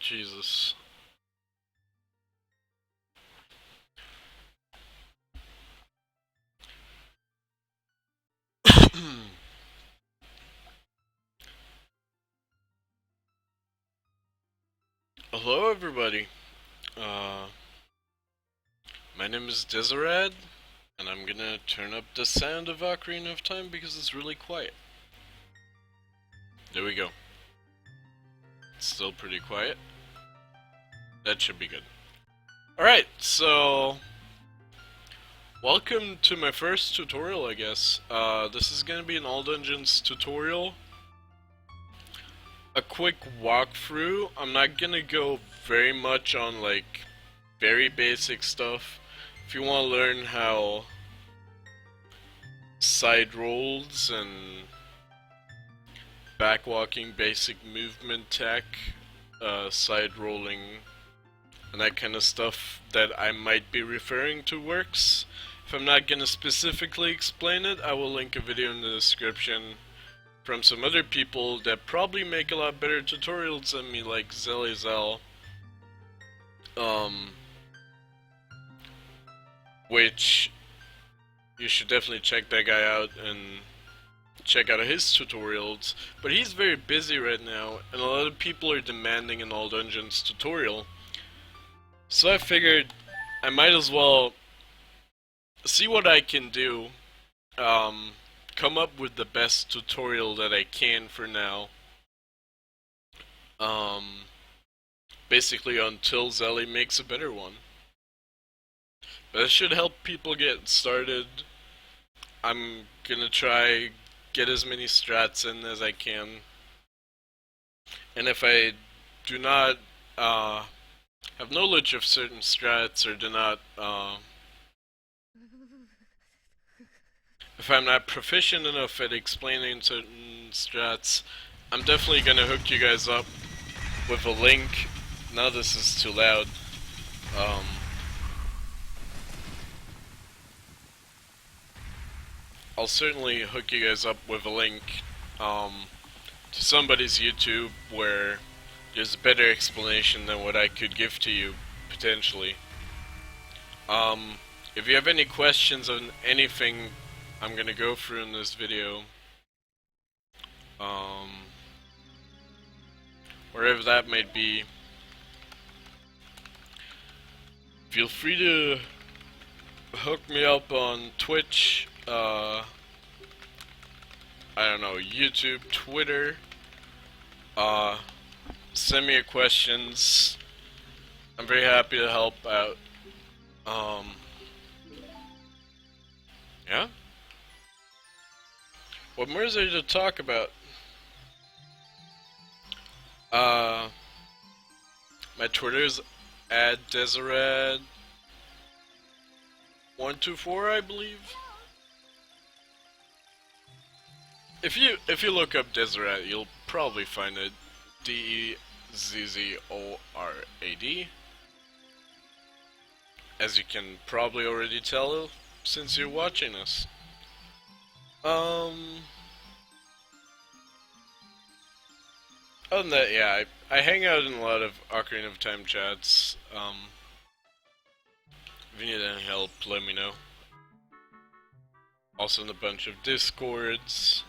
Jesus. Hello, everybody. Uh, my name is Desirad, and I'm gonna turn up the sound of Ocarina of Time because it's really quiet. There we go. It's still pretty quiet. That should be good. Alright, so welcome to my first tutorial, I guess. This is gonna be an All Dungeons tutorial. A quick walkthrough. I'm not gonna go very much on, like, very basic stuff. If you want to learn how side rolls and backwalking, basic movement tech, side rolling, and that kind of stuff that I might be referring to works. If I'm not gonna specifically explain it, I will link a video in the description from some other people that probably make a lot better tutorials than me, like Zellyzel. Which you should definitely check that guy out and check out his tutorials. But he's very busy right now, and a lot of people are demanding an All Dungeons tutorial. So I figured I might as well see what I can do. Come up with the best tutorial that I can for now. Basically until Zelly makes a better one. But it should help people get started. I'm gonna try get as many strats in as I can. And if I do not have knowledge of certain strats or do not if I'm not proficient enough at explaining certain strats, I'm definitely gonna hook you guys up with a link. Now this is too loud. I'll certainly hook you guys up with a link to somebody's YouTube where there's a better explanation than what I could give to you, potentially. If you have any questions on anything I'm gonna go through in this video, wherever that might be, feel free to hook me up on Twitch, I don't know, YouTube, Twitter, send me your questions. I'm very happy to help out. Yeah? What more is there to talk about? My Twitter's @Desirad124, I believe. If you look up Desirad, you'll probably find it. Dezzorad. As you can probably already tell since you're watching this. Other than that, yeah, I hang out in a lot of Ocarina of Time chats. If you need any help, let me know. Also in a bunch of Discords.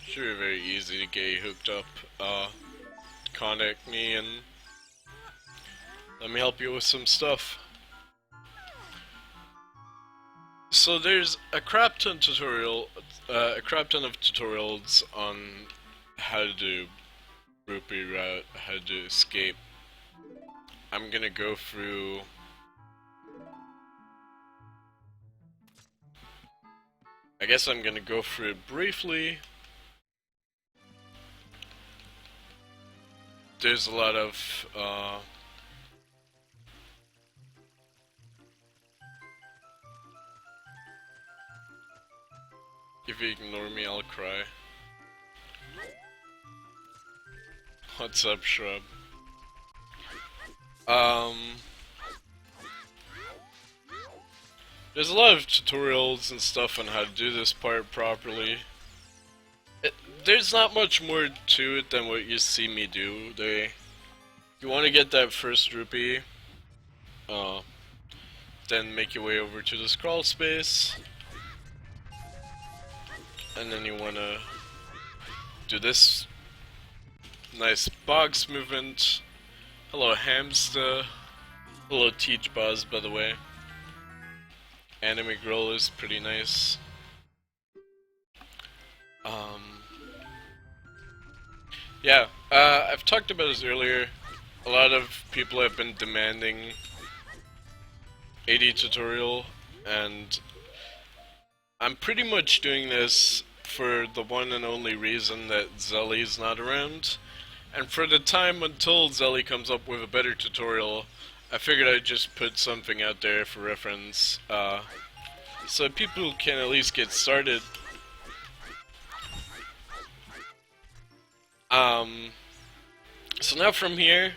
Sure, very easy to get you hooked up. Contact me and let me help you with some stuff. So there's a crap ton of tutorials on how to do rupee route, how to escape. I'm gonna go through I guess I'm gonna go through it briefly. There's a lot of if you ignore me, I'll cry. What's up, Shrub? There's a lot of tutorials and stuff on how to do this part properly. There's not much more to it than what you see me do. You want to get that first rupee, uh, then make your way over to the scroll space, and then you want to do this nice box movement. Hello hamster. Hello Teach Buzz, by the way. Anime Girl is pretty nice. Yeah, I've talked about this earlier. A lot of people have been demanding AD tutorial, and I'm pretty much doing this for the one and only reason that Zelly's not around. And for the time until Zelly comes up with a better tutorial, I figured I'd just put something out there for reference, so people can at least get started. So now from here,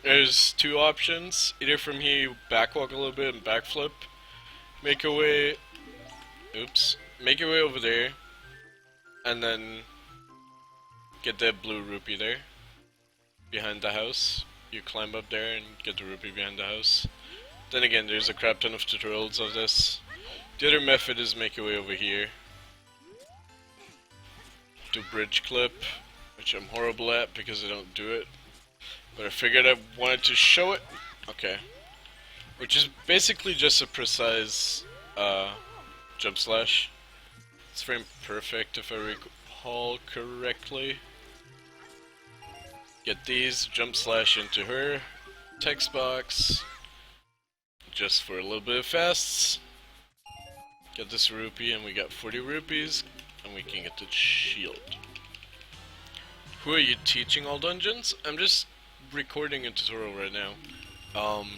there's two options. Either from here you backwalk a little bit and backflip, make your way, make your way over there, and then get that blue rupee there, behind the house. You climb up there and get the rupee behind the house. Then again, there's a crap ton of tutorials of this. The other method is make your way over here, do bridge clip, which I'm horrible at because I don't do it. But I figured I wanted to show it. Okay. Which is basically just a precise jump slash. It's frame perfect if I recall correctly. Get these, jump slash into her text box. Just for a little bit of fasts. Get this rupee and we got 40 rupees. And we can get the shield. Who are you teaching all dungeons? I'm just recording a tutorial right now.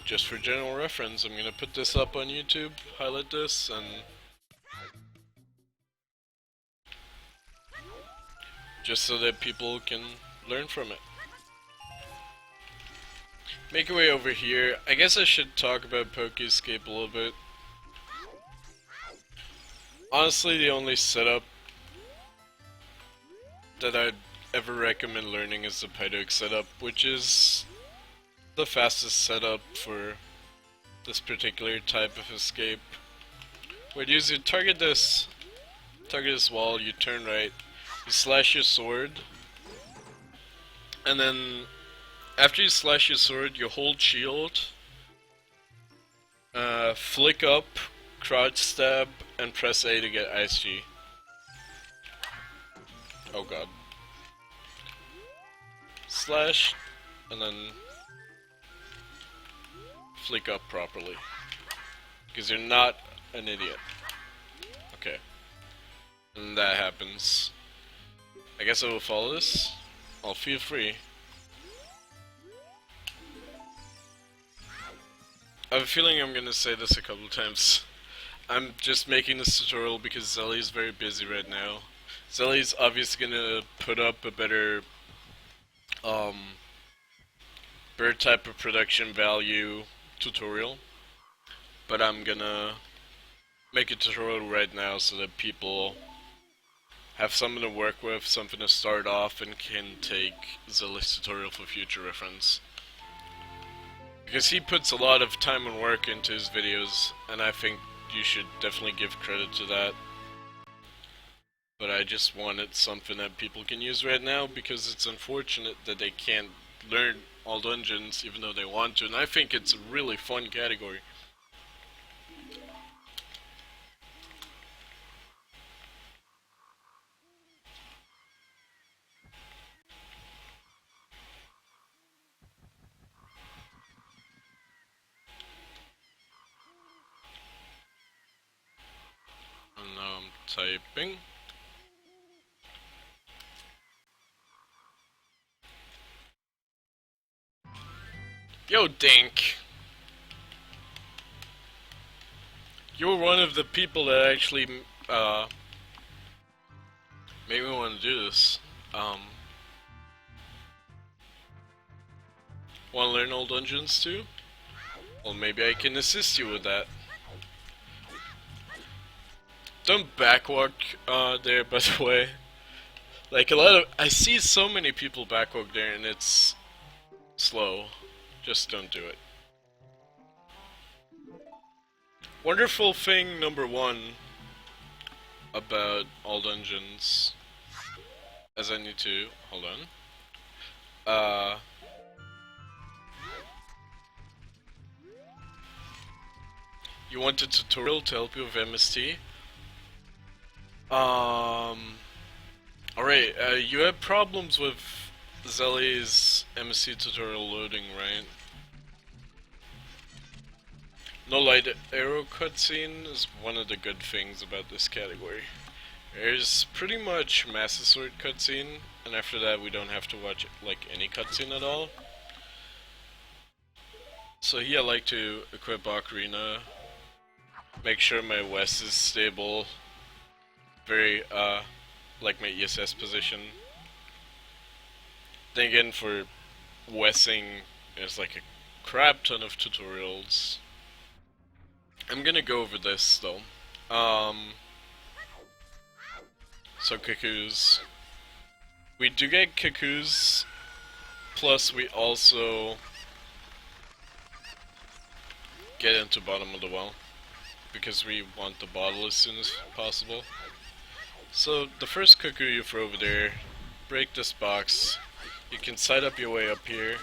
Just for general reference, I'm gonna put this up on YouTube, highlight this, and just so that people can learn from it. Make your way over here. I guess I should talk about Poke Escape a little bit. Honestly, the only setup that I'd ever recommend learning is the Pydoke setup, which is the fastest setup for this particular type of escape. What you do is you target this wall, you turn right, you slash your sword, and then after you slash your sword, you hold shield, flick up, crouch stab, and press A to get Ice G. Oh god. Slash, and then flick up properly. Because you're not an idiot. Okay. And that happens. I guess I will follow this. I'll feel free. I have a feeling I'm gonna say this a couple times. I'm just making this tutorial because Zelly's very busy right now. Zelly's obviously gonna put up a better bird type of production value tutorial, but I'm gonna make a tutorial right now so that people have something to work with, something to start off, and can take Zelly's tutorial for future reference. Because he puts a lot of time and work into his videos, and I think you should definitely give credit to that. But I just wanted something that people can use right now, because it's unfortunate that they can't learn all dungeons even though they want to, and I think it's a really fun category. And now I'm typing. Yo, Dink! You were one of the people that actually, made me want to do this. Want to learn all dungeons too? Well, maybe I can assist you with that. Don't backwalk there, by the way. Like, I see so many people backwalk there and it's slow. Just don't do it. Wonderful thing number one about all dungeons, as I need to, hold on. You want a tutorial to help you with MST? Alright, you have problems with Zelly's MST tutorial loading, right? No light arrow cutscene is one of the good things about this category. There's pretty much Master Sword cutscene, and after that we don't have to watch like any cutscene at all. So here I like to equip Ocarina, make sure my West is stable, very like my ESS position. Then again, for Westing, there's like a crap ton of tutorials. I'm gonna go over this though. So cuckoos. We do get cuckoos, plus we also get into bottom of the well, because we want the bottle as soon as possible. So the first cuckoo you throw over there, break this box, you can side up your way up here.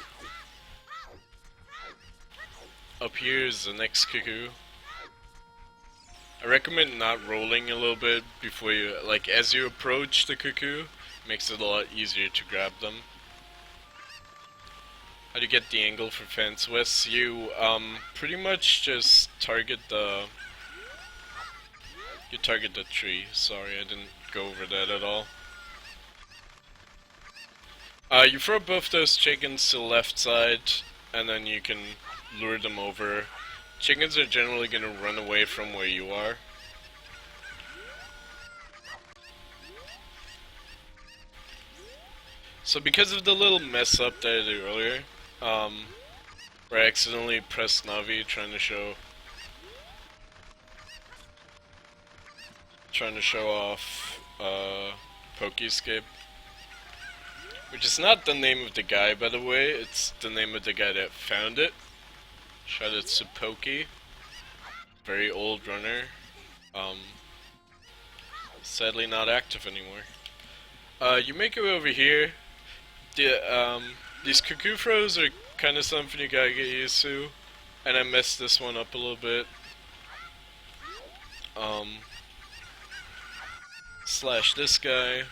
Up here is the next cuckoo. I recommend not rolling a little bit before you, like as you approach the cuckoo, makes it a lot easier to grab them. How do you get the angle for Fence West? You pretty much just target the tree. Sorry, I didn't go over that at all. You throw both those chickens to the left side, and then you can lure them over. Chickens are generally gonna run away from where you are. So because of the little mess up that I did earlier, where I accidentally pressed Navi trying to show off Pokescape, which is not the name of the guy, by the way. It's the name of the guy that found it. Shout out to Pokey, very old runner. Sadly not active anymore. You make your way over here. These cuckoo throws are kind of something you gotta get used to, and I messed this one up a little bit. Slash this guy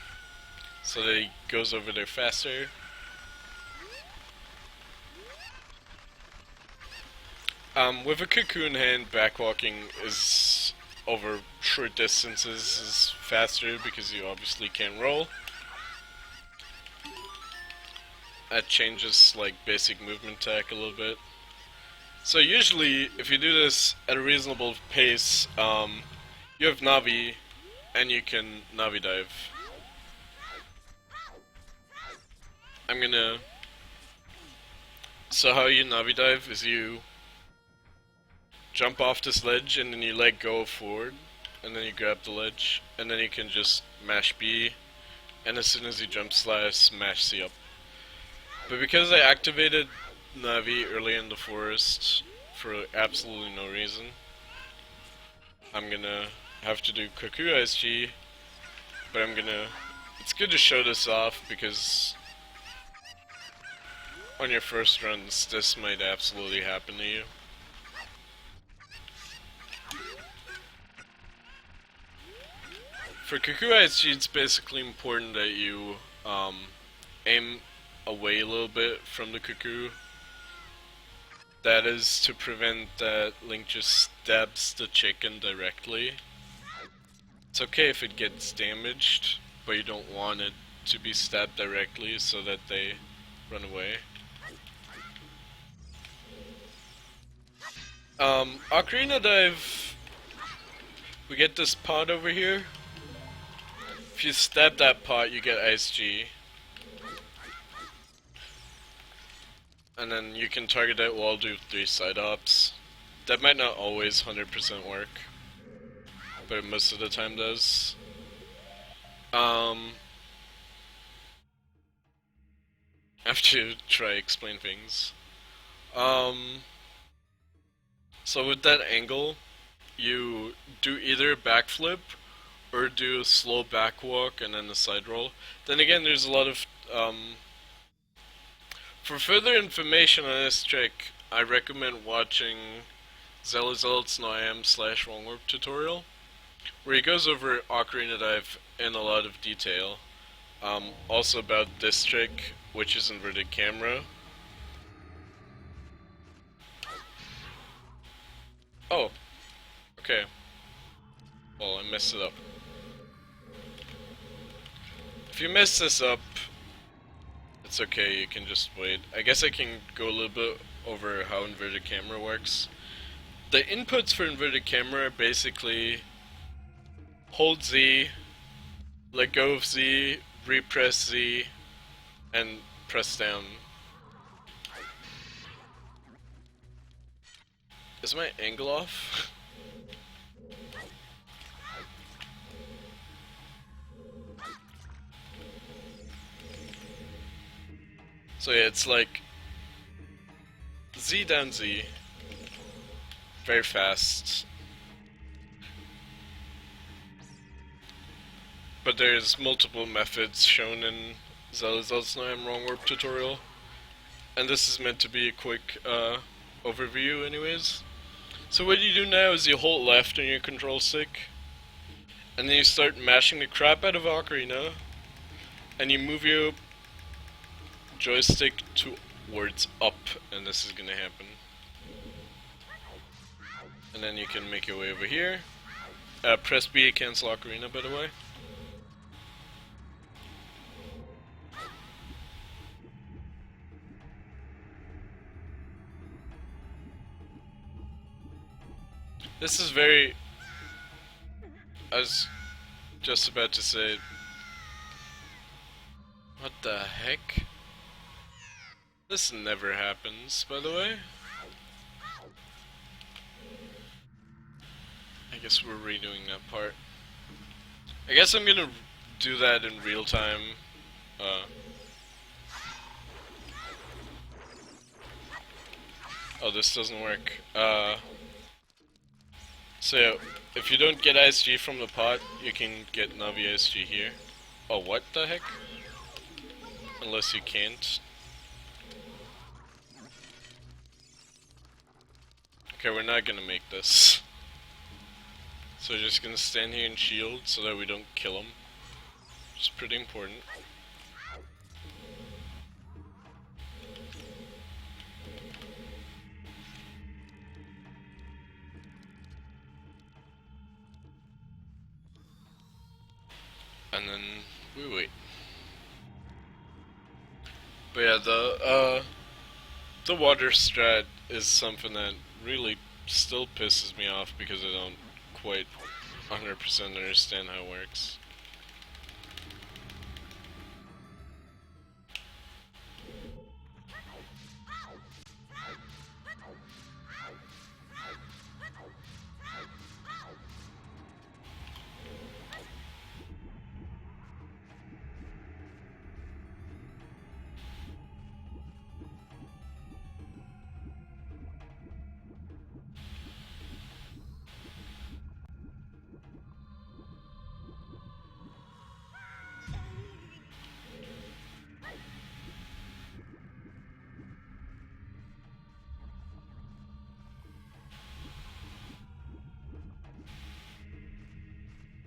so that he goes over there faster. With a cocoon hand, backwalking is over short distances is faster because you obviously can't roll. That changes like basic movement tech a little bit. So usually, if you do this at a reasonable pace, you have Navi, and you can Navi dive. So how you Navi dive is you jump off this ledge and then you let go forward, and then you grab the ledge, and then you can just mash B, and as soon as you jump slash, mash C up. But because I activated Navi early in the forest for absolutely no reason, I'm gonna have to do Cuckoo SG, but it's good to show this off because on your first runs, this might absolutely happen to you. For Cuckoo ISG, it's basically important that you aim away a little bit from the cuckoo. That is to prevent that Link just stabs the chicken directly. It's okay if it gets damaged, but you don't want it to be stabbed directly so that they run away. Ocarina Dive, we get this pot over here. If you stab that pot, you get ISG. And then you can target it while do 3 side hops. That might not always 100% work. but most of the time does. Um, I have to try explain things. Um, so with that angle, you do either a backflip or do a slow back walk and then a side roll. Then again, there's a lot of for further information on this trick, I recommend watching Zellyzel's soem / wrong warp tutorial, where he goes over Ocarina Dive in a lot of detail. Also about this trick, which is inverted camera. Oh, okay. Well, I messed it up. If you mess this up, it's okay, you can just wait. I guess I can go a little bit over how inverted camera works. The inputs for inverted camera are basically hold Z, let go of Z, repress Z, and press down. Is my angle off? So yeah, it's like Z down Z, very fast. But there's multiple methods shown in Zellyzel's wrong warp tutorial, and this is meant to be a quick overview anyways. So what you do now is you hold left on your control stick, and then you start mashing the crap out of Ocarina, and you move your joystick towards up, and this is gonna happen. And then you can make your way over here. Press B to cancel Ocarina, by the way. This is very... I was just about to say... What the heck? This never happens, by the way. I guess we're redoing that part. I guess I'm gonna do that in real time. Oh, this doesn't work. So, if you don't get ISG from the pot, you can get Navi ISG here. Oh, what the heck? Unless you can't. Okay, we're not gonna make this. So we're just gonna stand here and shield so that we don't kill him. Which is pretty important. And then we wait. But yeah, the water strat is something that really still pisses me off because I don't quite 100% understand how it works.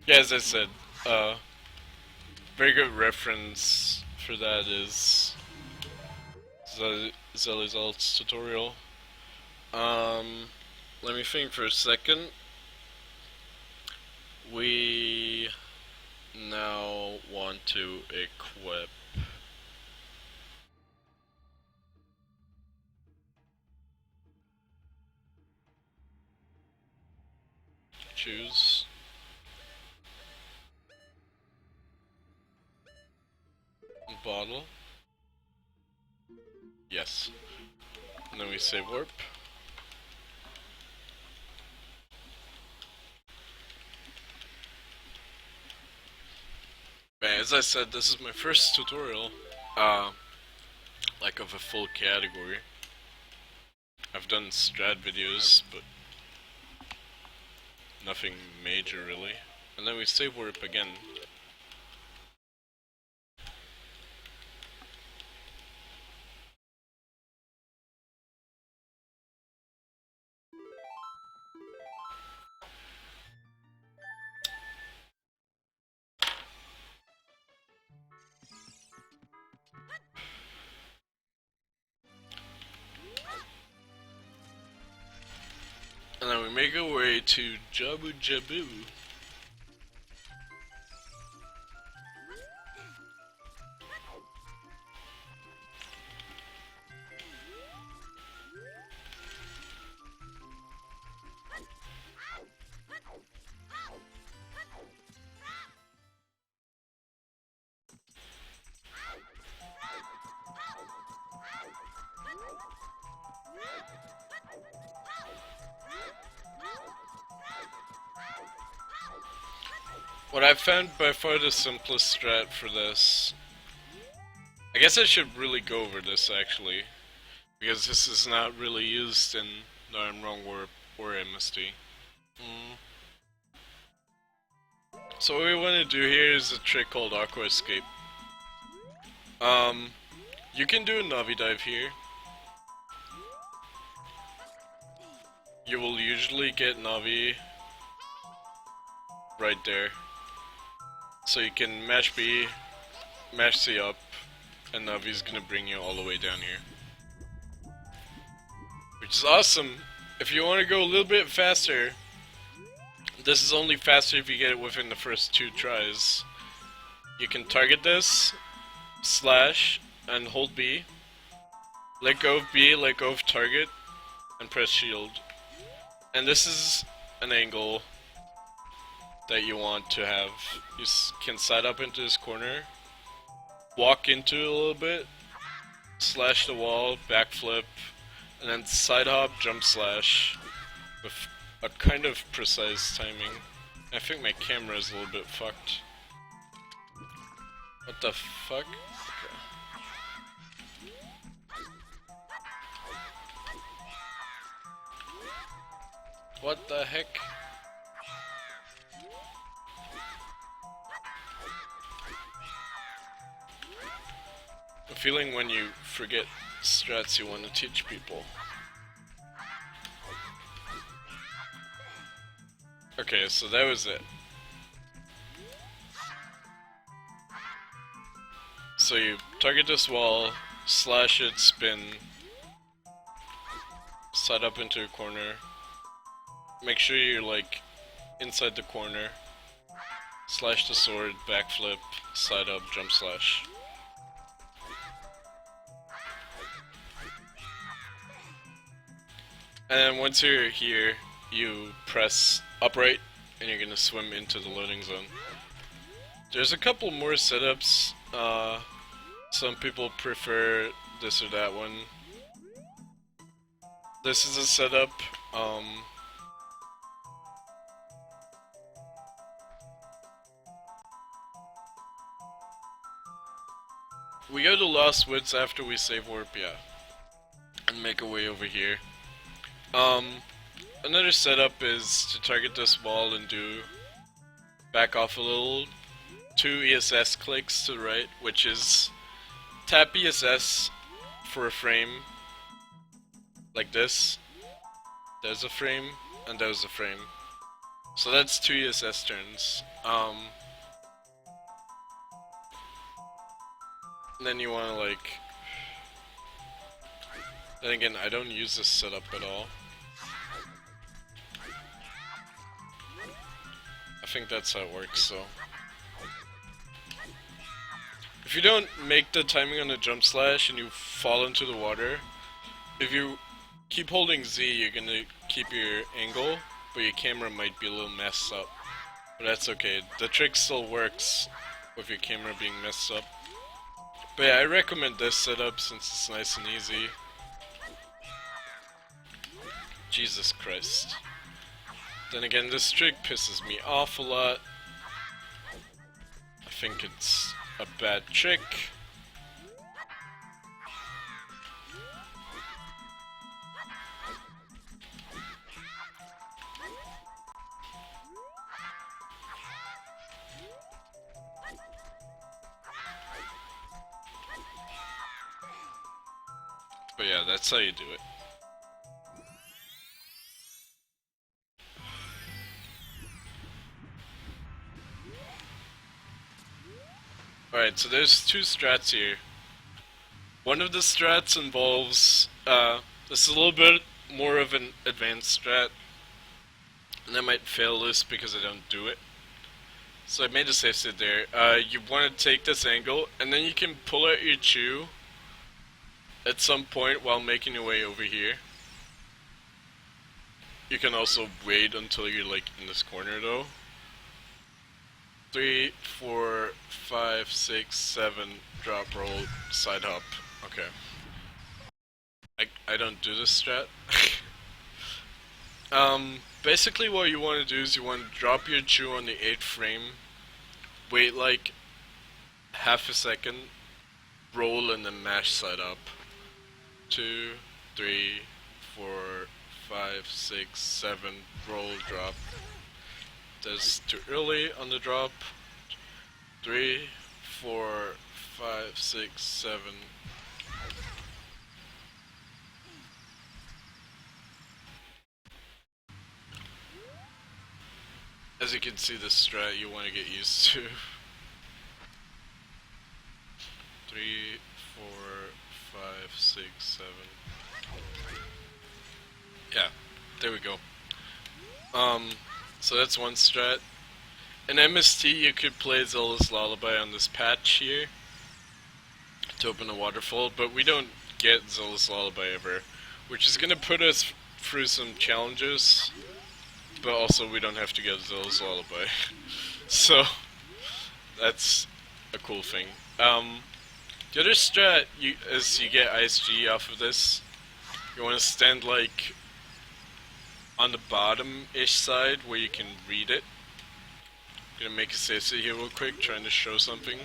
Yeah, as I said, very good reference for that is Zellyzel's tutorial. Let me think for a second. We now want to equip choose bottle. Yes. And then we say warp. as I said, this is my first tutorial, like of a full category. I've done strat videos, but nothing major really. And then we save warp again. And then we make our way to Jabu Jabu. What I found by far the simplest strat for this, I guess I should really go over this actually, because this is not really used in the I'm Wrong Warp or MSD. So what we want to do here is a trick called Aqua Escape. You can do a Navi dive here. You will usually get Navi right there. So you can mash B, mash C up, and Navi's gonna bring you all the way down here. Which is awesome. If you want to go a little bit faster, this is only faster if you get it within the first 2 tries. You can target this, slash, and hold B. Let go of B, let go of target, and press shield. And this is an angle that you want to have. You can side up into this corner, walk into it a little bit, slash the wall, backflip, and then side hop, jump slash with a kind of precise timing. I think my camera is a little bit fucked. What the fuck? Okay. What the heck? The feeling when you forget strats you want to teach people. Okay, so that was it. So you target this wall, slash it, spin, side up into a corner, make sure you're like inside the corner, slash the sword, backflip, side up, jump slash. And then once you're here, you press upright and you're gonna swim into the loading zone. There's a couple more setups. Some people prefer this or that one. This is a setup. We go to Lost Woods after we save warp, yeah, and make our way over here. Another setup is to target this wall and do back off a little, 2 ESS clicks to the right, which is tap ESS for a frame, like this. There's a frame, and there's a frame. So that's 2 ESS turns. And then you wanna like... Then again, I don't use this setup at all. I think that's how it works, so... If you don't make the timing on the jump slash and you fall into the water, if you keep holding Z, you're gonna keep your angle, but your camera might be a little messed up. But that's okay. The trick still works with your camera being messed up. But yeah, I recommend this setup since it's nice and easy. Jesus Christ. Then again, this trick pisses me off a lot. I think it's a bad trick. But yeah, that's how you do it. Alright, so there's two strats here. One of the strats involves, this is a little bit more of an advanced strat. And I might fail this because I don't do it. So I made a safe state there. You want to take this angle, and then you can pull out your chew at some point while making your way over here. You can also wait until you're like in this corner though. 3, 4, 5, 6, 7, drop, roll, side hop. Okay. I don't do this strat. Basically what you want to do is you want to drop your chew on the 8th frame, wait like half a second, roll and then mash side up. 2, 3, 4, 5, 6, 7, roll, drop. That's too early on the drop. 3, 4, 5, 6, 7. As you can see, this strat you want to get used to. 3, 4, 5, 6, 7. Yeah, there we go. So that's one strat. In MST, you could play Zelly's Lullaby on this patch here to open a waterfall, but we don't get Zelly's Lullaby ever, which is gonna put us through some challenges. But also, we don't have to get Zelly's Lullaby. So, that's a cool thing. The other strat is you get ISG off of this. You want to stand like on the bottom-ish side where you can read it. I'm gonna make a save state here real quick, trying to show something.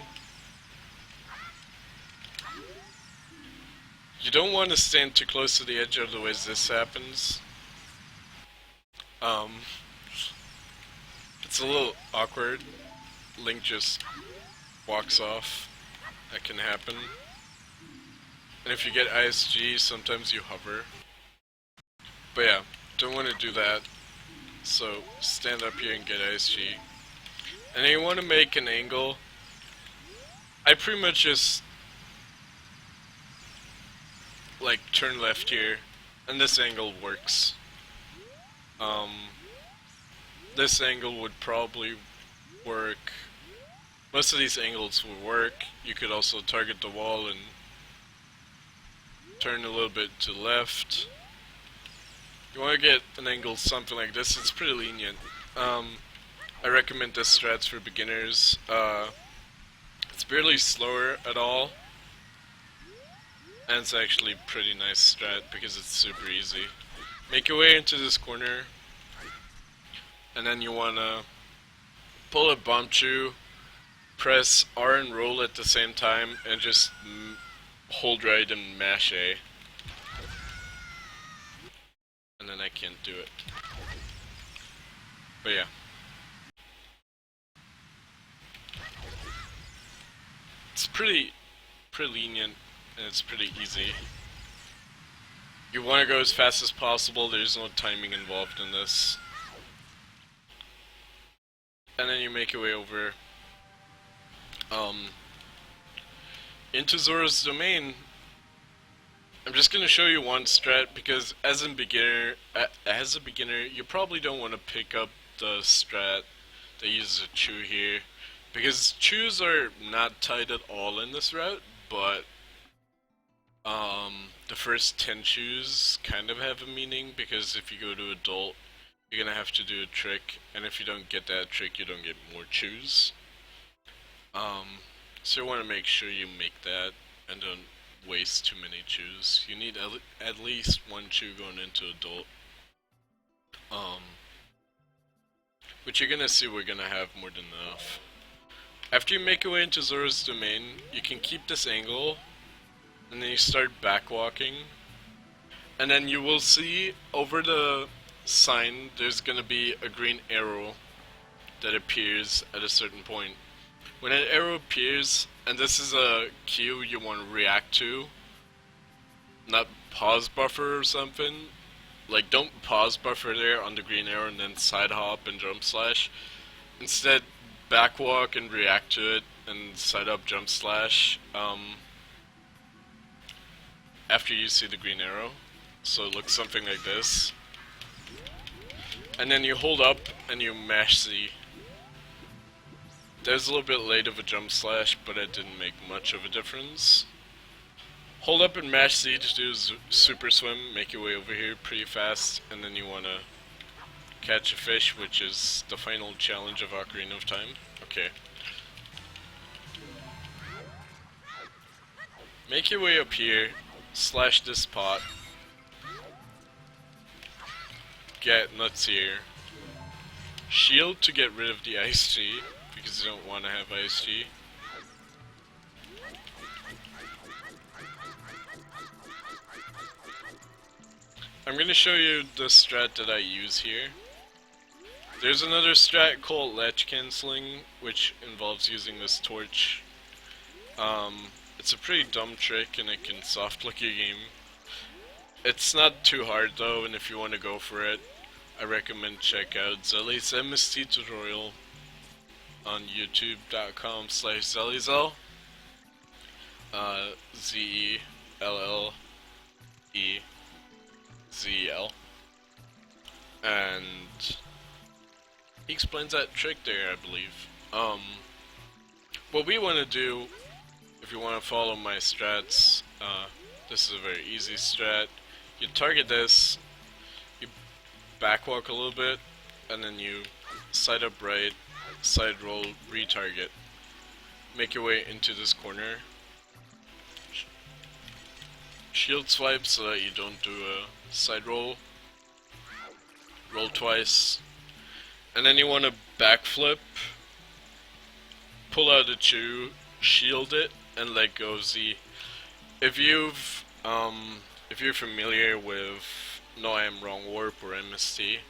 You don't want to stand too close to the edge, otherwise this happens. It's a little awkward. Link just walks off. That can happen. And if you get ISG, sometimes you hover. But yeah, don't want to do that. So stand up here and get ISG. And then you want to make an angle. I pretty much just like turn left here, and this angle works. This angle would probably work. Most of these angles will work. You could also target the wall and turn a little bit to the left. You want to get an angle something like this. It's pretty lenient. I recommend this strats for beginners. It's barely slower at all, and it's actually pretty nice strat because it's super easy. Make your way into this corner, and then you wanna pull a bomb chew, press R and roll at the same time, and just hold right and mash A. And then I can't do it. But yeah. It's pretty lenient, and it's pretty easy. You want to go as fast as possible, there's no timing involved in this. And then you make your way over into Zora's Domain. I'm just gonna show you one strat because as a beginner, you probably don't want to pick up the strat that uses a chew here, because chews are not tied at all in this route, but the first 10 chews kind of have a meaning, because if you go to adult, you're gonna have to do a trick, and if you don't get that trick, you don't get more chews. So you want to make sure you make that and don't waste too many chews. You need at least one chew going into adult. Which you're gonna see we're gonna have more than enough. After you make your way into Zora's domain, you can keep this angle, and then you start backwalking, and then you will see over the sign there's gonna be a green arrow that appears at a certain point. When an arrow appears, and this is a cue you want to react to, not pause buffer or something, like don't pause buffer there on the green arrow and then side hop and jump slash. Instead, backwalk and react to it and side up jump slash after you see the green arrow. So it looks something like this. And then you hold up and you mash C. There's a little bit late of a jump slash, but it didn't make much of a difference. Hold up and mash C to do super swim, make your way over here pretty fast, and then you want to catch a fish, which is the final challenge of Ocarina of Time. Okay. Make your way up here, slash this pot, get nuts here, shield to get rid of the Ice G, because you don't want to have Ice G. I'm going to show you the strat that I use here. There's another strat called latch cancelling, which involves using this torch. It's a pretty dumb trick and it can soft look your game. It's not too hard though, and if you want to go for it, I recommend check out Zelly's MST tutorial on youtube.com/Zellyzel. ZELLEZEL. And he explains that trick there, I believe. What we want to do, if you want to follow my strats, this is a very easy strat. You target this, you backwalk a little bit, and then you side up right, side roll, retarget. Make your way into this corner. Shield swipe so that you don't do a side roll. Roll twice. And then you want to backflip, pull out a chew, shield it, and let go Z. If you're familiar with No I Am Wrong Warp or MST,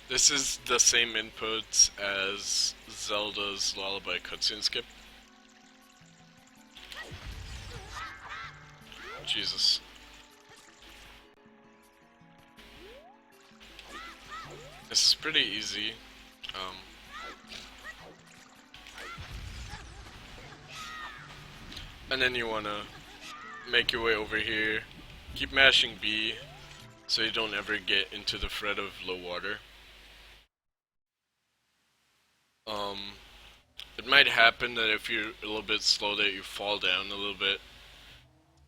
this is the same inputs as Zelda's Lullaby cutscene skip. Jesus. This is pretty easy. And then you wanna make your way over here. Keep mashing B so you don't ever get into the threat of low water. It might happen that if you're a little bit slow that you fall down a little bit.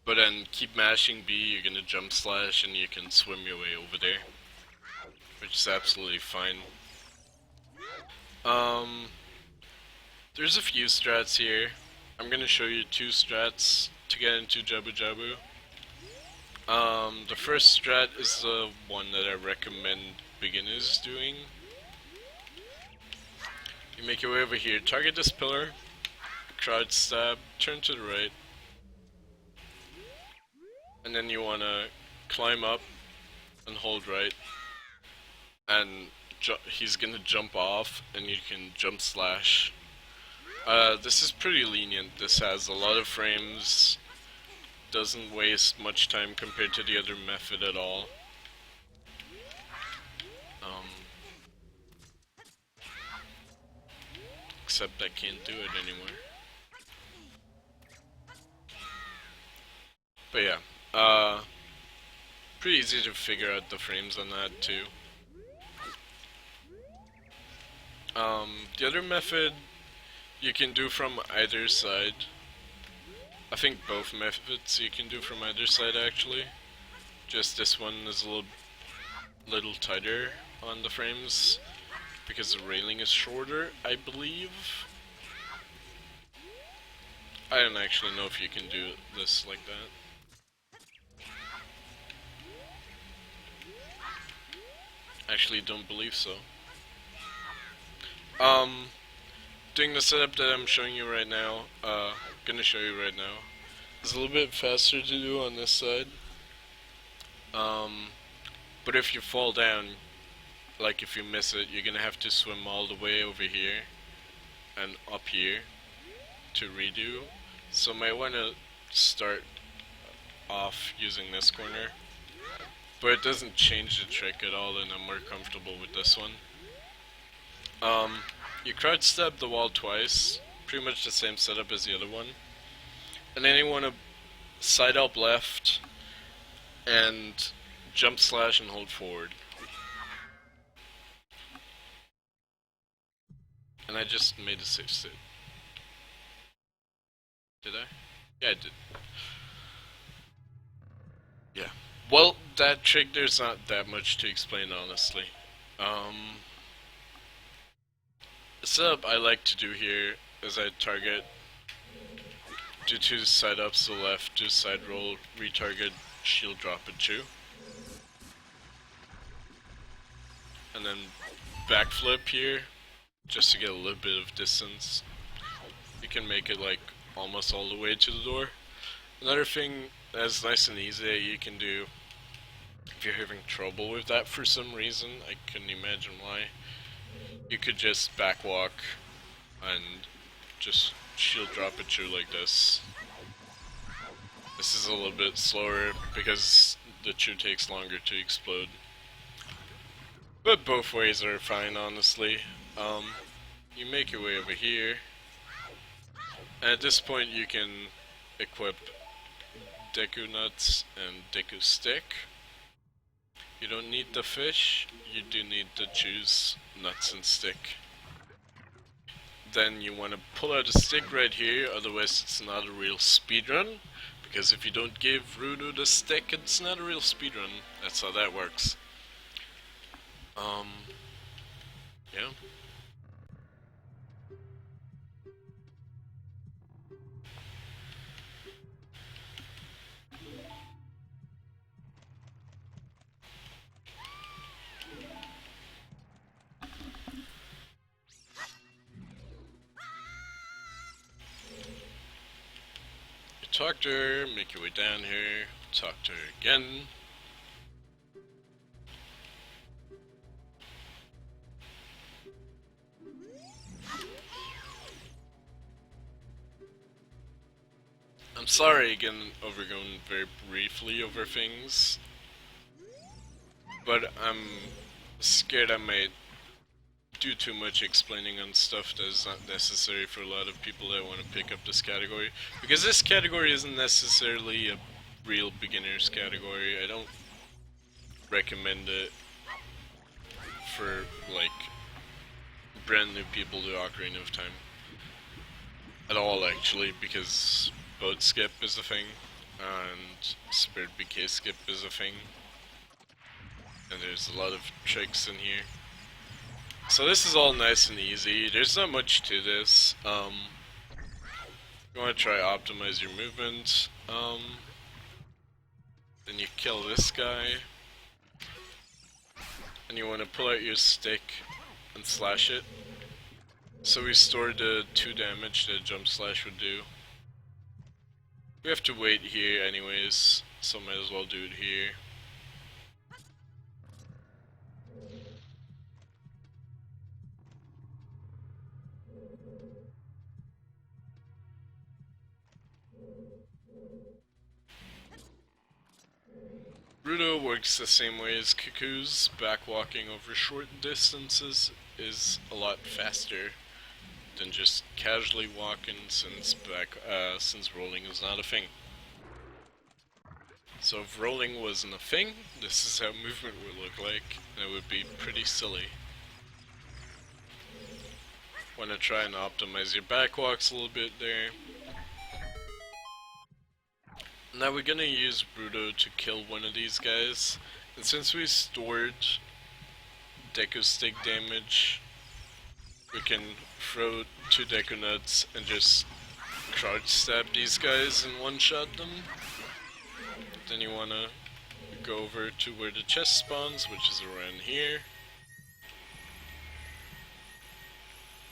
But then keep mashing B, you're gonna jump slash and you can swim your way over there. Which is absolutely fine. There's a few strats here. I'm gonna show you two strats to get into Jabu Jabu. The first strat is the one that I recommend beginners doing. You make your way over here, target this pillar, crouch stab, turn to the right, and then you wanna climb up and hold right, and he's gonna jump off, and you can jump slash. This is pretty lenient. This has a lot of frames, doesn't waste much time compared to the other method at all. Except I can't do it anymore. But yeah, pretty easy to figure out the frames on that too. The other method you can do from either side. I think both methods you can do from either side actually. Just this one is a little tighter on the frames because the railing is shorter, I believe. I don't actually know if you can do this like that. Actually don't believe so. doing the setup that I'm showing you right now, gonna show you right now. It's a little bit faster to do on this side. But if you fall down, like if you miss it, you're gonna have to swim all the way over here and up here to redo. So might wanna start off using this corner. But it doesn't change the trick at all, and I'm more comfortable with this one. You crouch stab the wall twice, pretty much the same setup as the other one. And then you want to side up left and jump slash and hold forward. And I just made a safe state. Did I? Yeah, I did. Yeah. Well, that trick, there's not that much to explain, honestly. The setup I like to do here is I target, do 2 side ups to the left, do side roll, retarget, shield drop at 2. And then backflip here, just to get a little bit of distance. You can make it like almost all the way to the door. Another thing that's nice and easy that you can do, if you're having trouble with that for some reason, I couldn't imagine why, you could just backwalk and just shield drop at you like this. This is a little bit slower because the chew takes longer to explode. But both ways are fine, honestly. You make your way over here. And at this point you can equip Deku Nuts and Deku Stick. You don't need the fish, you do need to choose nuts and stick. Then you want to pull out a stick right here, otherwise it's not a real speedrun. Because if you don't give Rudo the stick, it's not a real speedrun. That's how that works. Yeah. You talk to her, make your way down here, talk to her again. I'm sorry again, overgoing very briefly over things, but I'm scared I might do too much explaining on stuff that is not necessary for a lot of people that want to pick up this category. Because this category isn't necessarily a real beginner's category. I don't recommend it for, like, brand new people to Ocarina of Time. At all, actually, because boat skip is a thing, and Spirit BK skip is a thing. And there's a lot of tricks in here. So this is all nice and easy. There's not much to this. You want to try optimize your movement. Then you kill this guy. And you want to pull out your stick and slash it. So we stored the 2 damage that jump slash would do. We have to wait here anyways, so might as well do it here. Rudo works the same way as Cuckoo's. Backwalking over short distances is a lot faster than just casually walking, since rolling is not a thing. So if rolling wasn't a thing, this is how movement would look like, and it would be pretty silly. Want to try and optimize your backwalks a little bit there. Now we're gonna use Rudo to kill one of these guys, and since we stored Deku Stick damage, we can throw 2 Deku Nuts and just crouch stab these guys and one-shot them. Then you wanna go over to where the chest spawns, which is around here.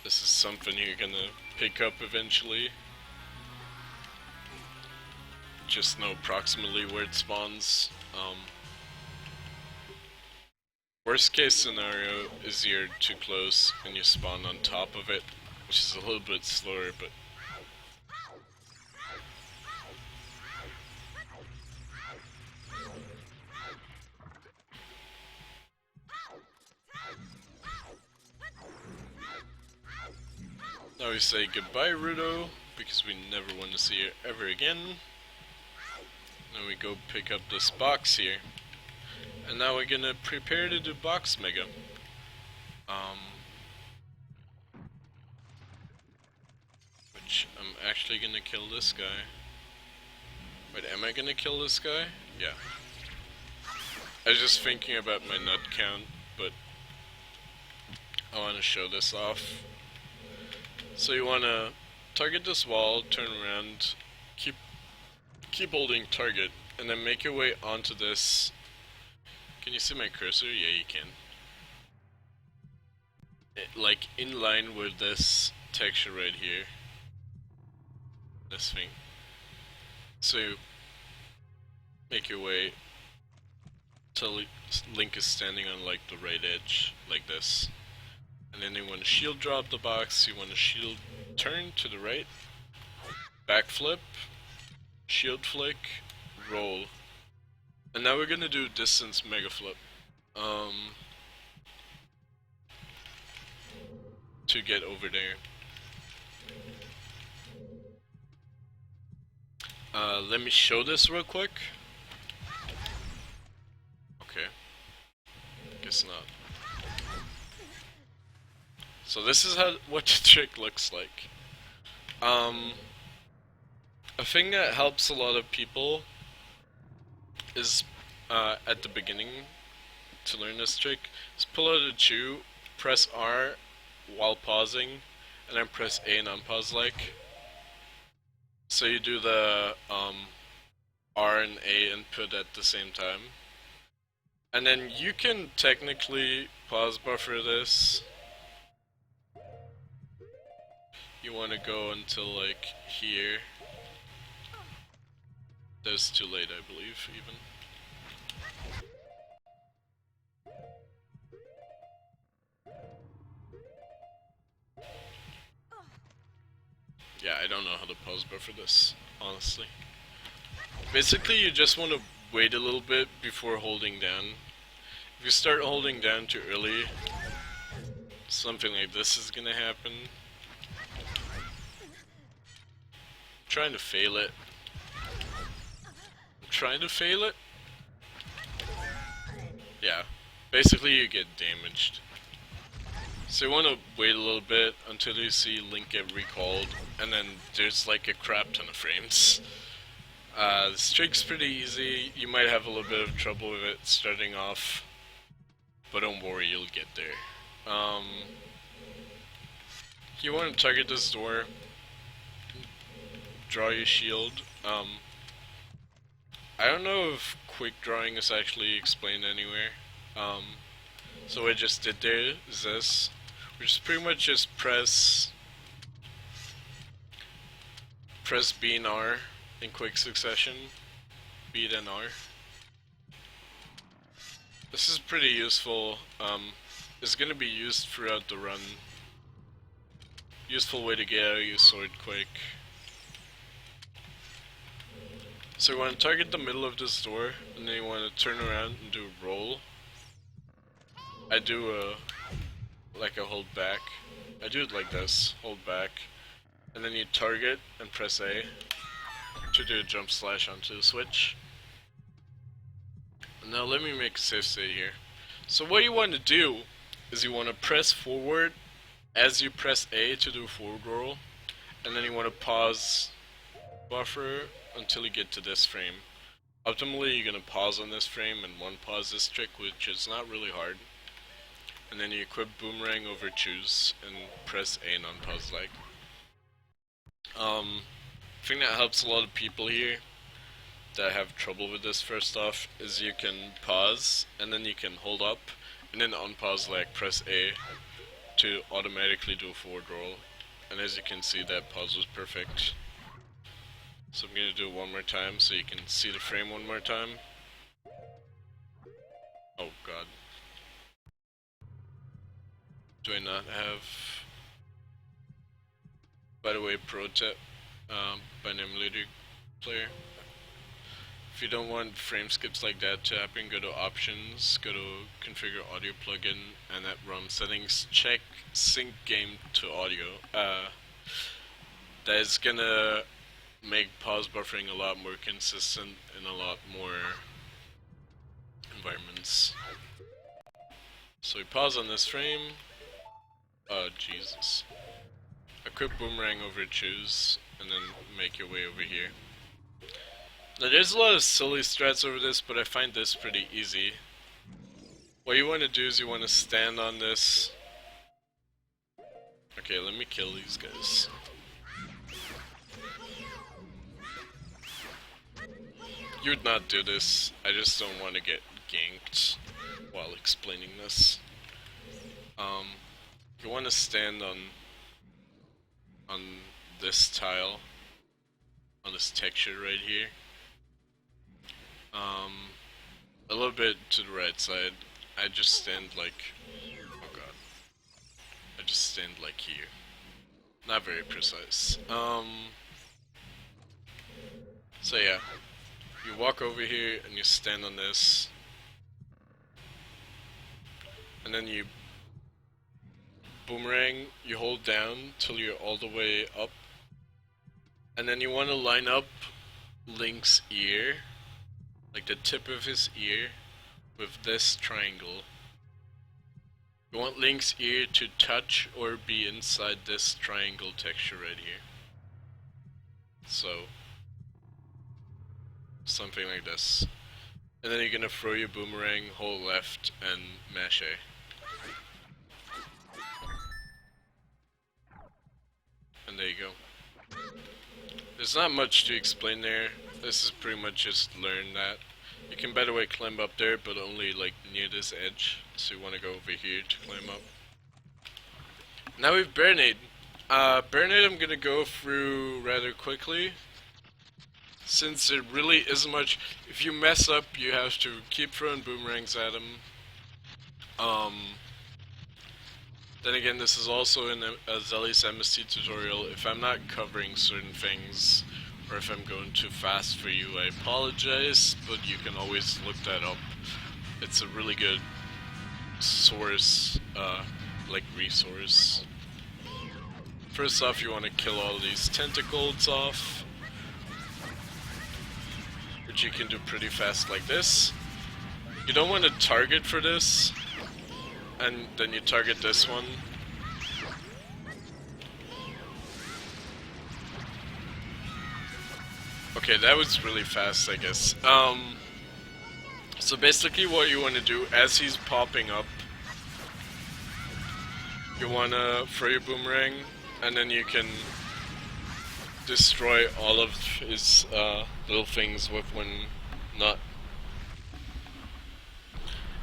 This is something you're gonna pick up eventually. Just know approximately where it spawns. Worst case scenario is you're too close and you spawn on top of it, which is a little bit slower, but now we say goodbye, Rudo, because we never want to see it ever again. Then we go pick up this box here. And now we're gonna prepare to do box mega. Which I'm actually gonna kill this guy. Wait, am I gonna kill this guy? Yeah. I was just thinking about my nut count, but I want to show this off. So you want to target this wall, turn around, keep holding target, and then make your way onto this. Can you see my cursor? Yeah, you can. Like in line with this texture right here. This thing. So make your way till Link is standing on like the right edge, like this. And then you want to shield drop the box, you want to shield turn to the right, backflip, shield flick, roll. And now we're gonna do distance mega flip. To get over there. Let me show this real quick. Okay. Guess not. So this is what the trick looks like. A thing that helps a lot of people is at the beginning to learn this trick is pull out a chew, press R while pausing, and then press A and unpause like. So you do the R and A input at the same time. And then you can technically pause buffer this. You want to go until like here. That's too late, I believe, even. Yeah, I don't know how to pause buffer this, honestly. Basically, you just want to wait a little bit before holding down. If you start holding down too early, something like this is gonna happen. I'm trying to fail it. Yeah, basically you get damaged. So you want to wait a little bit until you see Link get recalled, and then there's like a crap ton of frames. This trick's pretty easy. You might have a little bit of trouble with it starting off, but don't worry, you'll get there. You want to target this door, draw your shield. I don't know if quick drawing is actually explained anywhere. So what I just did there is this. We just pretty much just press B and R in quick succession. B then R. This is pretty useful. It's gonna be used throughout the run. Useful way to get out of your sword quick. So you want to target the middle of this door, and then you want to turn around and do a roll. I do like a hold back. I do it like this, hold back, and then you target and press A to do a jump slash onto the switch. Now let me make a safe state here. So what you want to do is you want to press forward as you press A to do forward roll, and then you want to pause buffer until you get to this frame. Optimally, you're going to pause on this frame and one pause this trick, which is not really hard. And then you equip boomerang over choose and press A and unpause like. Thing that helps a lot of people here that have trouble with this first off is you can pause and then you can hold up and then unpause like press A to automatically do a forward roll. And as you can see, that pause was perfect. So I'm gonna do it one more time so you can see the frame one more time. Oh god. Do I not have... By the way, pro tip, by an emulator player. If you don't want frame skips like that to happen, go to options, go to configure audio plugin, and at ROM settings, check sync game to audio. That is gonna make pause buffering a lot more consistent in a lot more environments. So we pause on this frame. Oh Jesus. A quick boomerang over choose, and then make your way over here. Now there's a lot of silly strats over this, but I find this pretty easy. What you want to do is you want to stand on this. Okay, let me kill these guys. You would not do this, I just don't want to get ganked while explaining this. You want to stand on this tile, on this texture right here. A little bit to the right side. I just stand like, oh god, I just stand like here. Not very precise. So yeah, you walk over here and you stand on this, and then you boomerang, you hold down till you're all the way up, and then you want to line up Link's ear, like the tip of his ear, with this triangle. You want Link's ear to touch or be inside this triangle texture right here. So, something like this. And then you're gonna throw your boomerang, hold left, and mash A. And there you go. There's not much to explain there. This is pretty much just learn that. You can, by the way, climb up there, but only like near this edge. So you want to go over here to climb up. Now we've Baronade. Baronade I'm gonna go through rather quickly, since it really isn't much. If you mess up, you have to keep throwing boomerangs at him. Then again, this is also in a Zelly's MST tutorial. If I'm not covering certain things, or if I'm going too fast for you, I apologize, but you can always look that up. It's a really good source, like resource. First off, you want to kill all these tentacles off, which you can do pretty fast like this. You don't want to target for this, and then you target this one. Okay, that was really fast, I guess. So basically what you want to do, as he's popping up, you want to throw your boomerang, and then you can destroy all of his little things with one nut.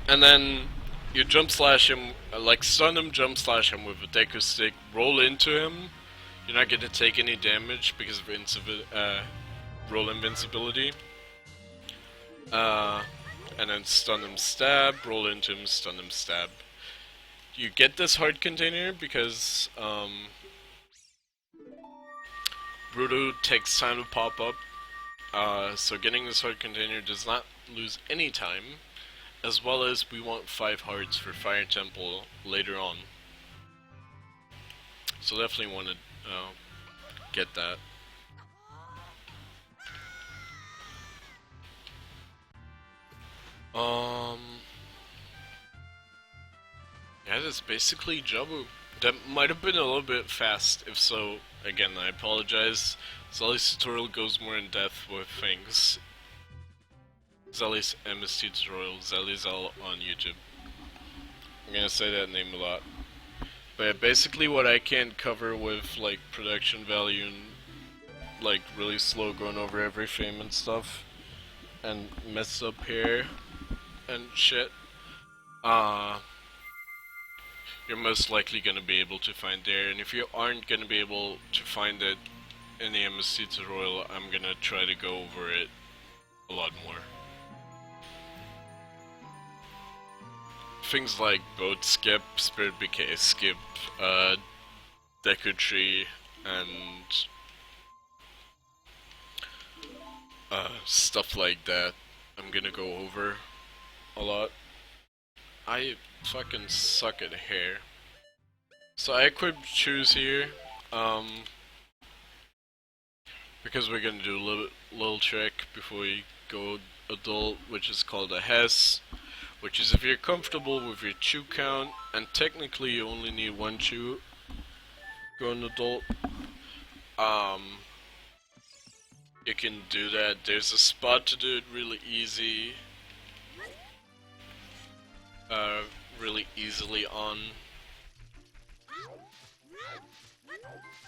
And then you jump slash him, like stun him, jump slash him with a Deku stick, roll into him. You're not going to take any damage because of roll invincibility. And then stun him, stab, roll into him, stun him, stab. You get this heart container because Bruto takes time to pop up. So getting this heart container does not lose any time. As well as we want 5 hearts for Fire Temple later on. So definitely want to get that. Yeah, that's basically Jabu. That might have been a little bit fast. If so, again, I apologize. Zelly's tutorial goes more in depth with things. Zelly's MST tutorial, Zellyzel on YouTube. I'm gonna say that name a lot. But yeah, basically what I can't cover with like production value and like really slow going over every frame and stuff, and messed up hair and shit. you're most likely going to be able to find there. And if you aren't going to be able to find it in the MSC tutorial, I'm going to try to go over it a lot more. Things like boat skip, spirit bouquet skip, deco tree, and stuff like that I'm gonna go over a lot. I fucking suck at hair. So I equipped shoes here, because we're gonna do a little trick before we go adult, which is called a Hess, which is if you're comfortable with your chew count, and technically you only need one chew going adult, you can do that. There's a spot to do it really easy, really easily on.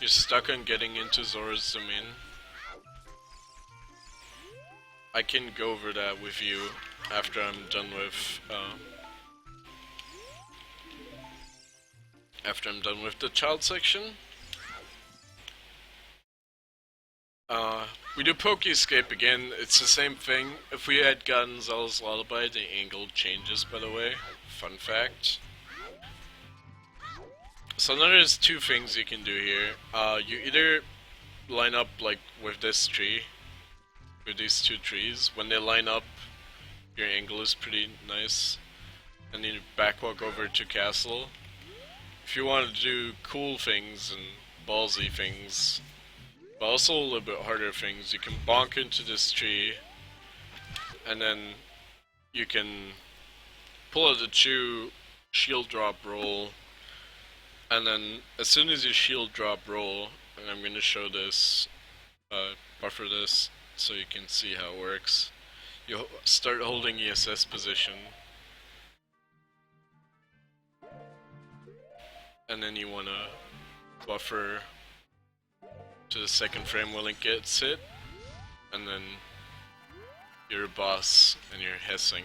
You're stuck on getting into Zora's domain. I can go over that with you after I'm done with the child section. We do Pokescape again. It's the same thing. If we had gotten Zelly's Lullaby, the angle changes, by the way. Fun fact. So now there's two things you can do here. You either line up like with this tree, with these two trees. When they line up, your angle is pretty nice. And then you backwalk over to castle. If you want to do cool things and ballsy things, but also a little bit harder things, you can bonk into this tree, and then you can pull out the chew, shield drop roll, and then as soon as you shield drop roll, and I'm going to show this, buffer this so you can see how it works, you start holding ESS position, and then you want to buffer to the second frame where Link gets hit, and then you're a boss and you're hessing.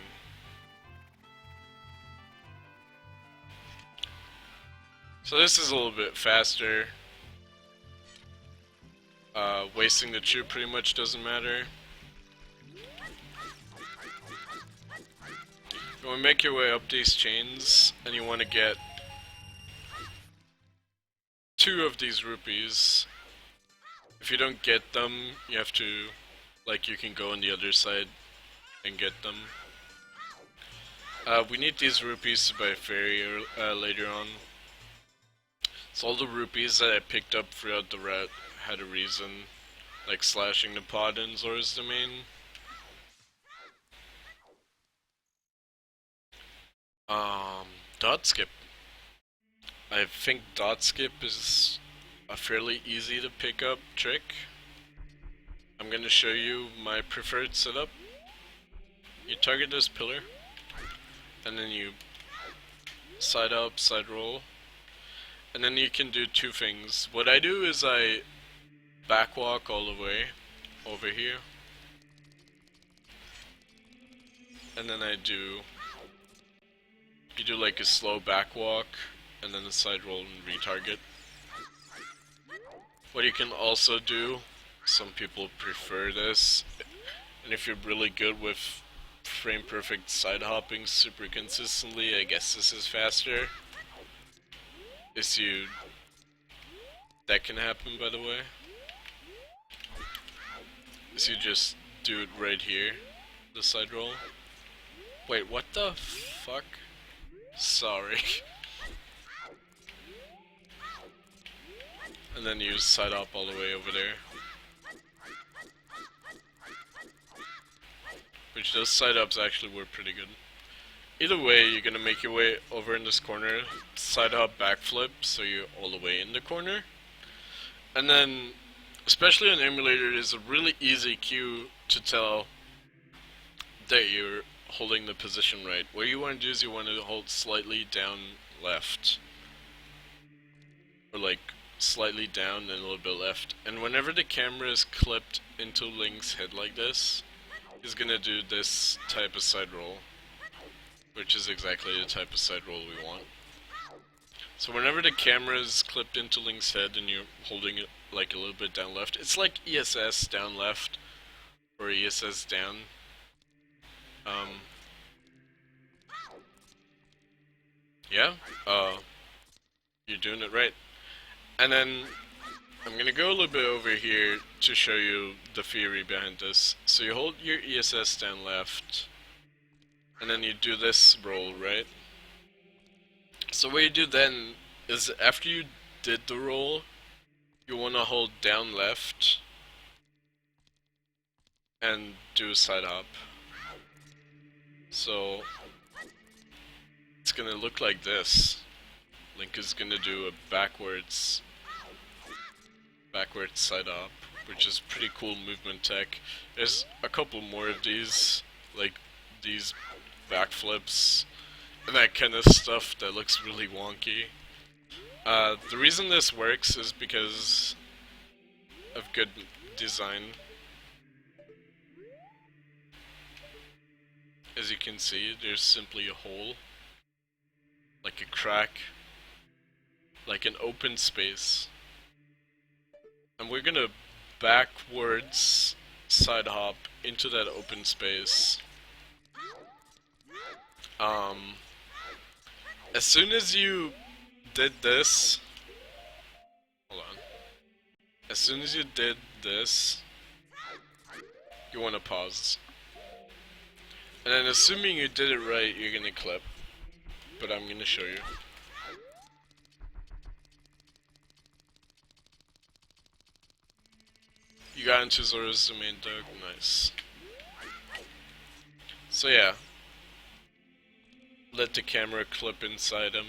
So this is a little bit faster. Wasting the chew pretty much doesn't matter. You want to make your way up these chains, and you want to get 2 of these rupees. If you don't get them, you have to, like, you can go on the other side and get them. We need these rupees to buy a fairy later on. So all the rupees that I picked up throughout the route had a reason, like slashing the pod in Zora's domain. Dot skip. I think dot skip is a fairly easy to pick up trick. I'm gonna show you my preferred setup. You target this pillar, and then you side up, side roll, and then you can do 2 things. What I do is I backwalk all the way over here, and then you do like a slow backwalk, and then a side roll and retarget. What you can also do, some people prefer this, and if you're really good with frame perfect side hopping super consistently, I guess this is faster, is that can happen by the way, is you just do it right here, the side roll. Wait, what the fuck? Sorry. And then you side up all the way over there. Which those side ups actually were pretty good. Either way, you're gonna make your way over in this corner, side hop backflip, so you're all the way in the corner. And then, especially on emulator, it is a really easy cue to tell that you're holding the position right. What you want to do is you want to hold slightly down left. Or like, slightly down and a little bit left. And whenever the camera is clipped into Link's head like this, he's gonna do this type of side roll, which is exactly the type of side roll we want. So whenever the camera is clipped into Link's head and you're holding it like a little bit down left, it's like ESS down left or ESS down. Um, yeah, you're doing it right. And then I'm gonna go a little bit over here to show you the theory behind this. So you hold your ESS down left, and then you do this roll, right? So what you do then is after you did the roll, you want to hold down left and do a side hop. So it's gonna look like this. Link is gonna do a backwards side hop, which is pretty cool movement tech. There's a couple more of these, like these backflips and that kind of stuff that looks really wonky. The reason this works is because of good design. As you can see, there's simply a hole, like a crack, like an open space. And we're gonna backwards side hop into that open space. As soon as you did this, hold on. As soon as you did this, you want to pause. And then assuming you did it right, you're gonna clip. But I'm gonna show you. You got into Zora's domain, Doug. Nice. So yeah. Let the camera clip inside him.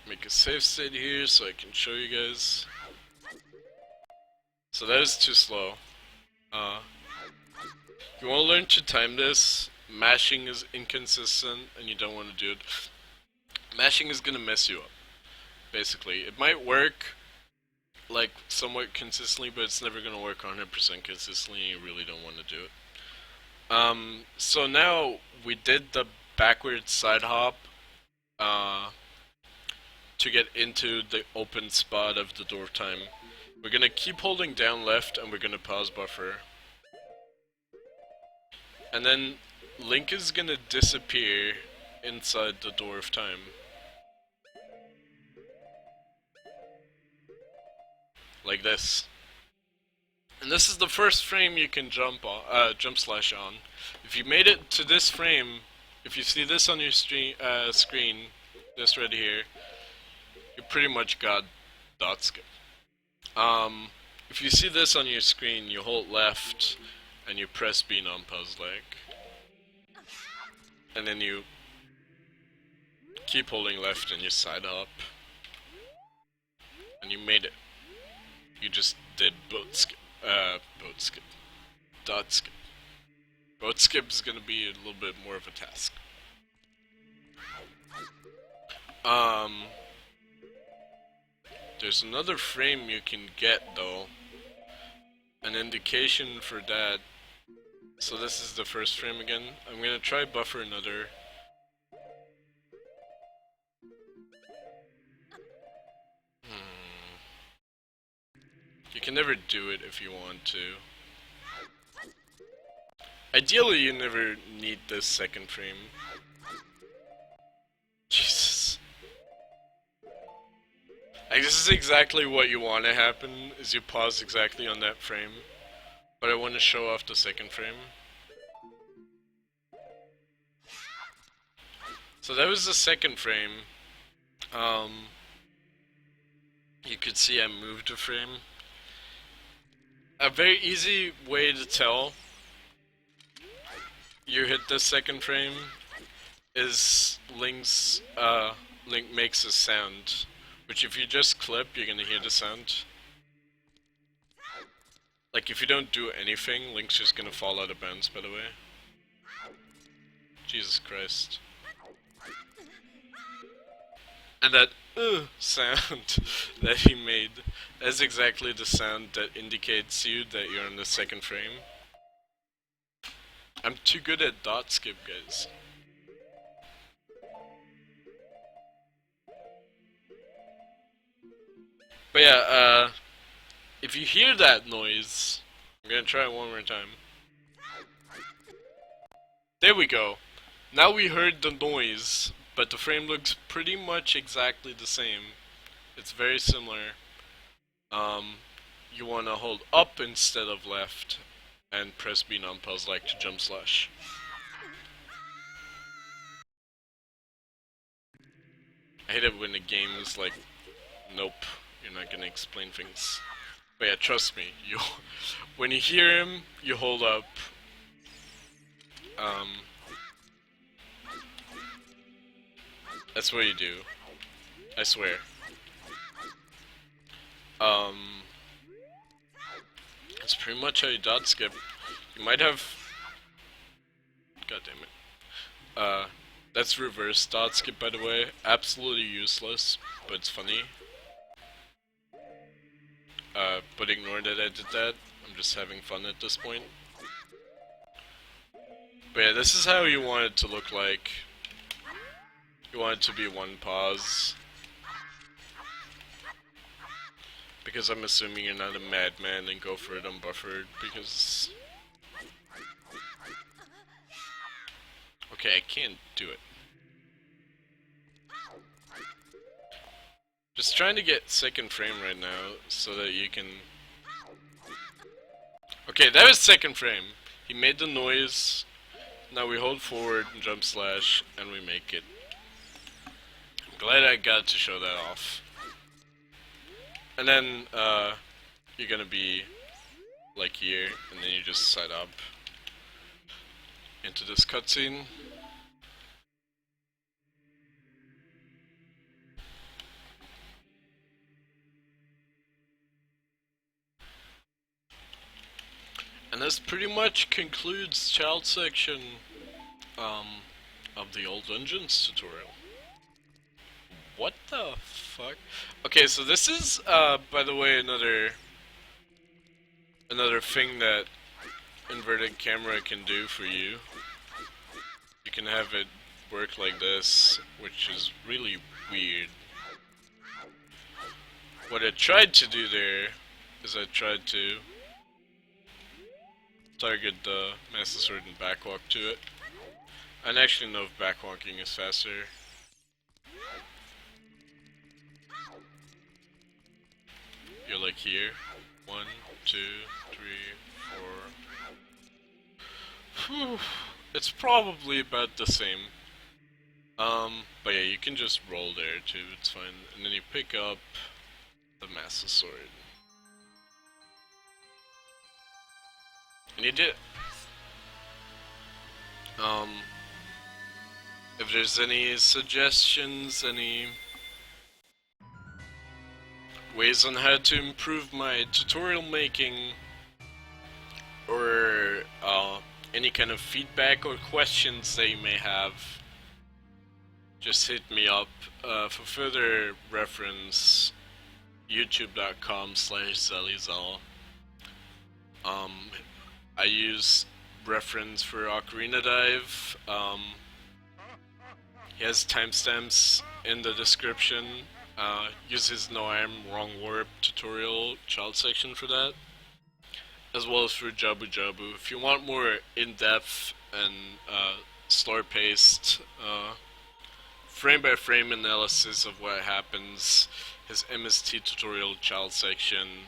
Make a save state here so I can show you guys. So that is too slow. You want to learn to time this. Mashing is inconsistent and you don't want to do it. Mashing is gonna mess you up. Basically, it might work like somewhat consistently, but it's never gonna work 100% consistently. You really don't want to do it. So now we did the backwards side hop to get into the open spot of the door time. We're gonna keep holding down left and we're gonna pause buffer. And then Link is gonna disappear inside the door of time. Like this. And this is the first frame you can jump slash on. If you made it to this frame, if you see this on your screen, this right here, you pretty much got dot skip. If you see this on your screen, you hold left and you press B on pause leg. And then you keep holding left and you side hop. And you made it. You just did boat skip. Dot skip. Boat skip is gonna be a little bit more of a task. There's another frame you can get though. An indication for that. So this is the first frame again. I'm gonna try buffer another. You can never do it if you want to. Ideally, you never need this second frame. Jesus. Like, this is exactly what you want to happen, is you pause exactly on that frame. But I want to show off the second frame. So that was the second frame. You could see I moved a frame. A very easy way to tell you hit the second frame is Link makes a sound, which if you just clip, you're gonna hear the sound. Like if you don't do anything, Link's just gonna fall out of bounds, by the way. Jesus Christ. And that sound that he made, that's exactly the sound that indicates you that you're in the second frame. I'm too good at dot skip, guys. But yeah, if you hear that noise, I'm gonna try it one more time. There we go. Now we heard the noise, but the frame looks pretty much exactly the same. It's very similar. Um, you want to hold up instead of left, and press B numpause like to jump slash. I hate it when the game is like, nope, you're not gonna explain things. But yeah, trust me, you when you hear him, you hold up. Um, that's what you do. I swear. Um, that's pretty much how you dot skip. You might have. God damn it. That's reverse dot skip, by the way. Absolutely useless, but it's funny. But ignore that I did that. I'm just having fun at this point. But yeah, this is how you want it to look like. You want it to be one pause. Because I'm assuming you're not a madman and go for it unbuffered, because... Okay, I can't do it. Just trying to get second frame right now, so that you can... Okay, that was second frame. He made the noise. Now we hold forward and jump slash, and we make it. I'm glad I got to show that off. And then, you're gonna be like here, and then you just side up into this cutscene. And this pretty much concludes child section of the old dungeons tutorial. What the fuck? Okay, so this is by the way another thing that inverted camera can do for you. You can have it work like this, which is really weird. What I tried to do there is I tried to target the Master Sword and backwalk to it. I actually know if backwalking is faster. You're like here. 1, 2, 3, 4. Whew. It's probably about the same. But yeah, you can just roll there too, it's fine. And then you pick up the Master Sword. And you did. If there's any suggestions, any ways on how to improve my tutorial making, or any kind of feedback or questions that you may have, just hit me up. For further reference, youtube.com/Zellyzel. I use reference for Ocarina Dive. He has timestamps in the description. Use his No Arm Wrong Warp tutorial child section for that, as well as for Jabu Jabu. If you want more in-depth and slower paced frame by frame analysis of what happens, his MST tutorial child section,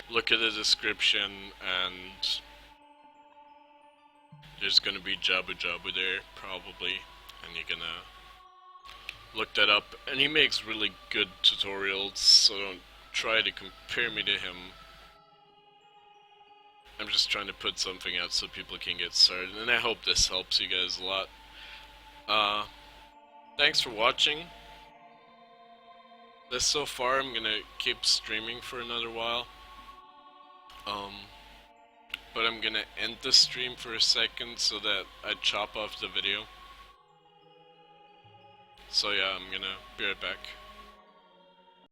look at the description, and there's gonna be Jabu Jabu there, probably, and you're gonna look that up. And he makes really good tutorials, so don't try to compare me to him. I'm just trying to put something out so people can get started, and I hope this helps you guys a lot. Thanks for watching. This so far, I'm gonna keep streaming for another while. But I'm gonna end the stream for a second so that I chop off the video. So yeah, I'm gonna be right back.